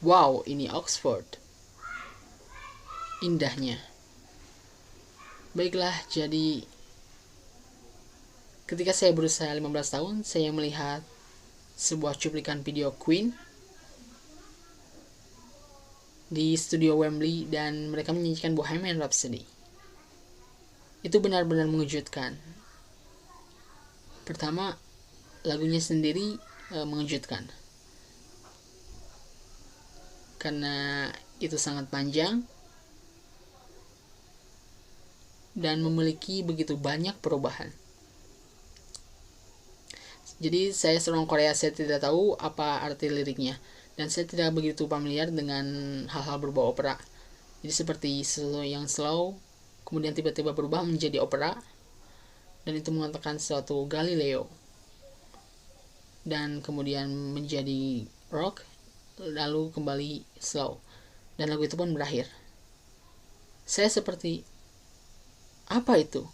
Wow, ini Oxford. Indahnya. Baiklah, jadi ketika saya berusia 15 tahun, saya melihat sebuah cuplikan video Queen di studio Wembley dan mereka menyanyikan Bohemian Rhapsody. Itu benar-benar mengejutkan. Pertama, lagunya sendiri mengejutkan karena itu sangat panjang dan memiliki begitu banyak perubahan. Jadi saya seorang Korea, saya tidak tahu apa arti liriknya dan saya tidak begitu familiar dengan hal-hal berbau opera. Jadi seperti yang slow kemudian tiba-tiba berubah menjadi opera dan itu mengatakan suatu Galileo dan kemudian menjadi rock lalu kembali slow dan lagu itu pun berakhir. Saya seperti, apa itu?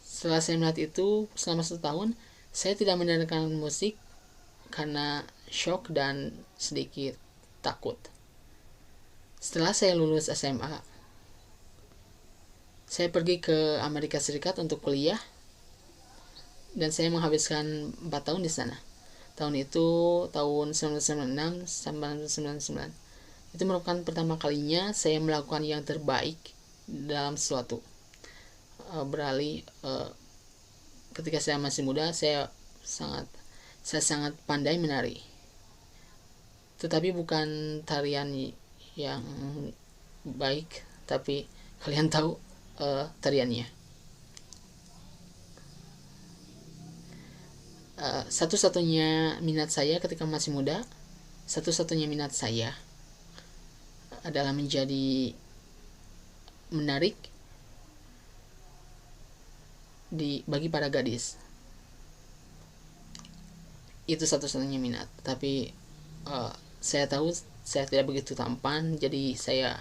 Setelah saya melihat itu selama 1 tahun, saya tidak mendengarkan musik karena shock dan sedikit takut. Setelah saya lulus SMA, saya pergi ke Amerika Serikat untuk kuliah dan saya menghabiskan 4 tahun di sana. Tahun itu tahun 1996 sampai 1999. Itu merupakan pertama kalinya saya melakukan yang terbaik dalam sesuatu. Beralih ketika saya masih muda, saya sangat pandai menari. Tetapi bukan tarian yang baik, tapi kalian tahu tariannya. Satu-satunya minat saya ketika masih muda, satu-satunya minat saya adalah menjadi menarik bagi para gadis. Itu satu-satunya minat. Tapi saya tahu saya tidak begitu tampan, jadi saya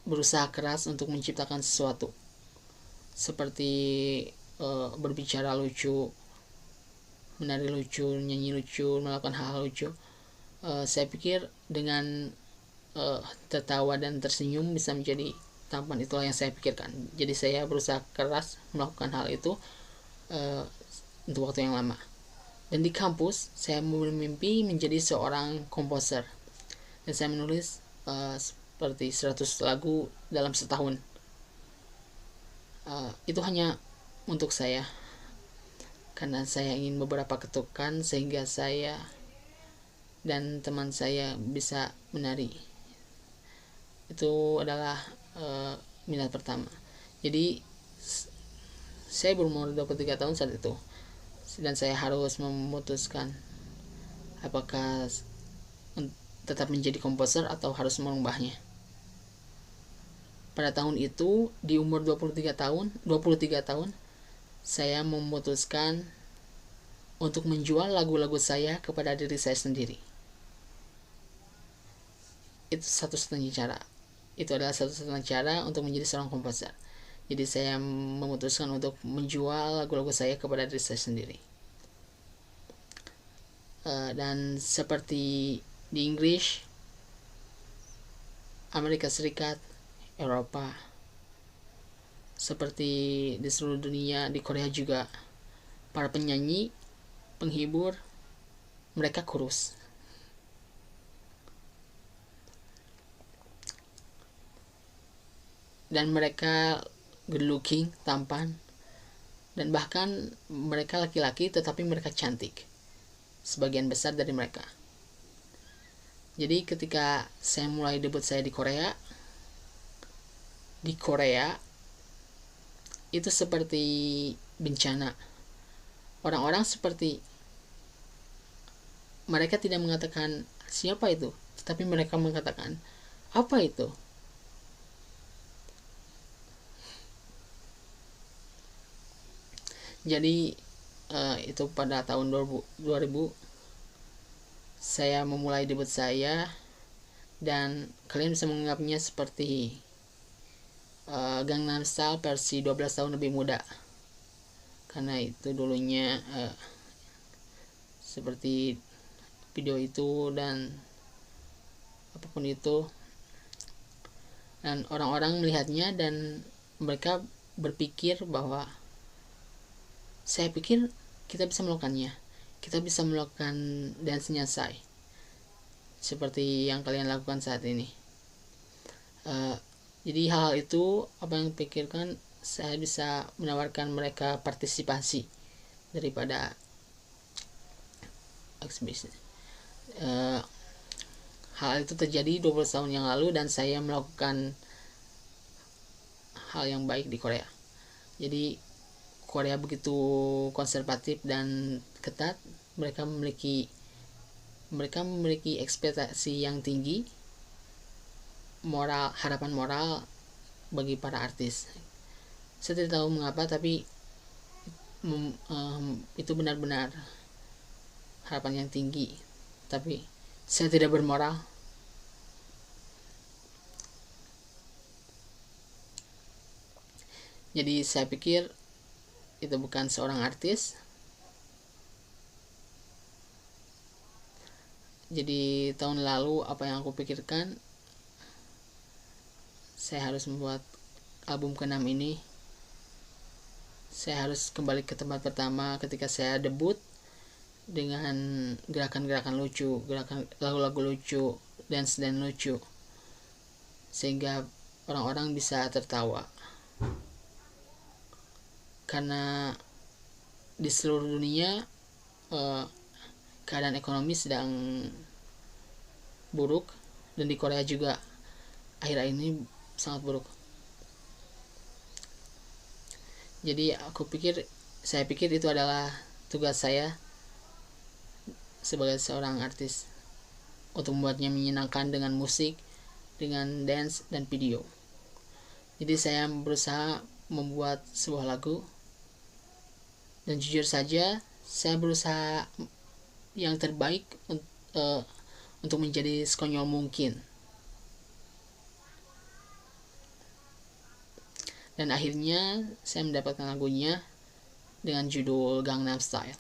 berusaha keras untuk menciptakan sesuatu seperti berbicara lucu, menari lucu, nyanyi lucu, melakukan hal-hal lucu. Saya pikir dengan tertawa dan tersenyum bisa menjadi tampan. Itulah yang saya pikirkan. Jadi saya berusaha keras melakukan hal itu untuk waktu yang lama. Dan di kampus saya bermimpi menjadi seorang komposer dan saya menulis seperti 100 lagu dalam setahun. Itu hanya untuk saya karena saya ingin beberapa ketukan sehingga saya dan teman saya bisa menari. Itu adalah minat pertama. Jadi saya berumur 23 tahun saat itu dan saya harus memutuskan apakah tetap menjadi komposer atau harus mengubahnya. Pada tahun itu di umur 23 tahun saya memutuskan untuk menjual lagu-lagu saya kepada diri saya sendiri. Itu satu-satunya cara. Itu adalah satu-satunya cara untuk menjadi seorang komposer. Jadi saya memutuskan untuk menjual lagu-lagu saya kepada diri saya sendiri. Dan seperti di Inggris, Amerika Serikat, Eropa, seperti di seluruh dunia, di Korea juga, para penyanyi, penghibur, mereka kurus. Dan mereka good looking, tampan, dan bahkan mereka laki-laki tetapi mereka cantik. Sebagian besar dari mereka. Jadi ketika saya mulai debut saya di Korea itu seperti bencana. Orang-orang seperti mereka tidak mengatakan siapa itu, tetapi mereka mengatakan apa itu. Jadi itu pada tahun 2000 saya memulai debut saya dan kalian bisa menganggapnya seperti Gangnam Style versi 12 tahun lebih muda karena itu dulunya seperti video itu dan apapun itu, dan orang-orang melihatnya dan mereka berpikir bahwa saya pikir kita bisa melakukannya, kita bisa melakukan dance-nya Psy seperti yang kalian lakukan saat ini. Jadi hal-hal itu apa yang pikirkan, saya bisa menawarkan mereka partisipasi daripada eksibisi. Hal itu terjadi 20 tahun yang lalu dan saya melakukan hal yang baik di Korea. Jadi Korea begitu konservatif dan ketat, mereka memiliki ekspektasi yang tinggi, harapan moral bagi para artis. Saya tidak tahu mengapa, tapi itu benar-benar harapan yang tinggi, tapi saya tidak bermoral. Jadi saya pikir itu bukan seorang artis. Jadi tahun lalu apa yang aku pikirkan, saya harus membuat album ke-6 ini. Saya harus kembali ke tempat pertama ketika saya debut dengan gerakan-gerakan lucu, gerakan lagu-lagu lucu, dance lucu, sehingga orang-orang bisa tertawa. Karena di seluruh dunia keadaan ekonomi sedang buruk, dan di Korea juga akhir-akhir ini sangat buruk. Jadi saya pikir itu adalah tugas saya sebagai seorang artis, untuk membuatnya menyenangkan dengan musik, dengan dance dan video. Jadi saya berusaha membuat sebuah lagu, dan jujur saja saya berusaha yang terbaik untuk menjadi sekonyol mungkin. Dan akhirnya saya mendapatkan lagunya dengan judul Gangnam Style.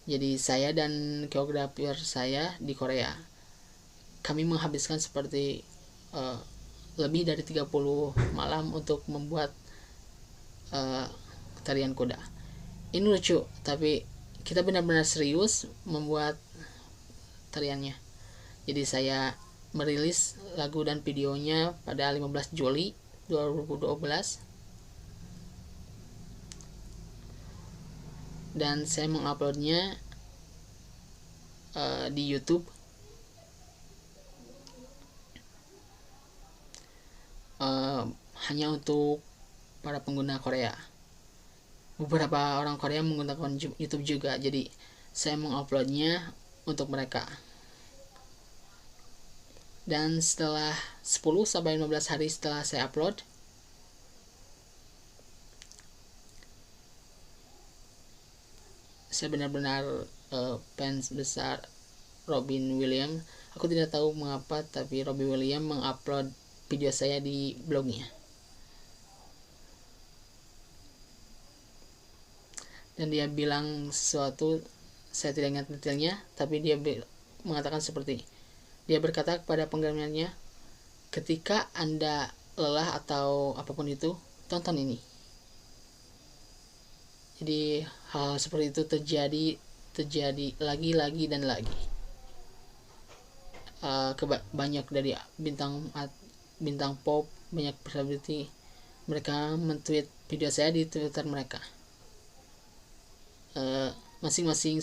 Jadi saya dan koreografer saya di Korea, kami menghabiskan seperti lebih dari 30 malam untuk membuat tarian kuda. Ini lucu, tapi kita benar-benar serius membuat tariannya. Jadi saya merilis lagu dan videonya pada 15 Juli 2012, dan saya menguploadnya di YouTube. Hanya untuk para pengguna Korea. Beberapa orang Korea menggunakan YouTube juga, jadi saya menguploadnya untuk mereka. Dan setelah 10-15 hari setelah saya upload, saya benar-benar fans besar Robin Williams. Aku tidak tahu mengapa, tapi Robin Williams mengupload video saya di blognya. Dan dia bilang sesuatu, saya tidak ingat detailnya, tapi dia mengatakan seperti, dia berkata kepada penggemarnya, ketika Anda lelah atau apapun itu, tonton ini. Jadi hal seperti itu terjadi lagi dan lagi. Banyak dari bintang pop, banyak selebriti, mereka men-tweet video saya di Twitter mereka. Masing-masing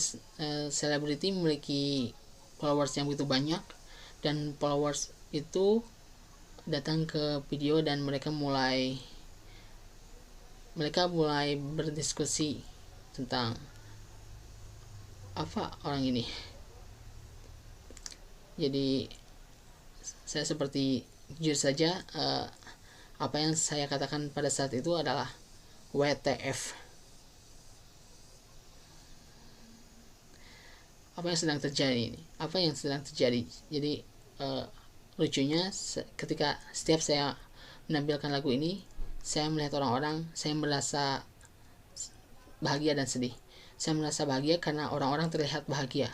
selebriti memiliki followers yang begitu banyak, dan followers itu datang ke video dan mereka mulai berdiskusi tentang apa orang ini. Jadi saya seperti jujur saja, apa yang saya katakan pada saat itu adalah WTF. Apa yang sedang terjadi? Jadi lucunya ketika setiap saya menampilkan lagu ini, saya melihat orang-orang, saya merasa bahagia dan sedih. Saya merasa bahagia karena orang-orang terlihat bahagia.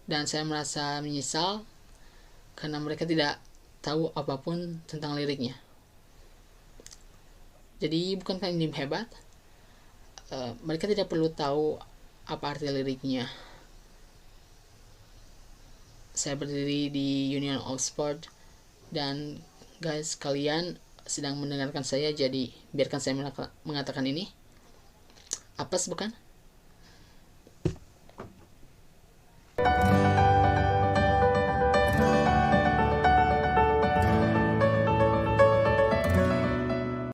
Dan saya merasa menyesal karena mereka tidak tahu apapun tentang liriknya. Jadi bukankah ini hebat? Mereka tidak perlu tahu apa arti liriknya. Saya berdiri di Union Oxford dan guys, kalian sedang mendengarkan saya, jadi biarkan saya mengatakan ini. Apes bukan?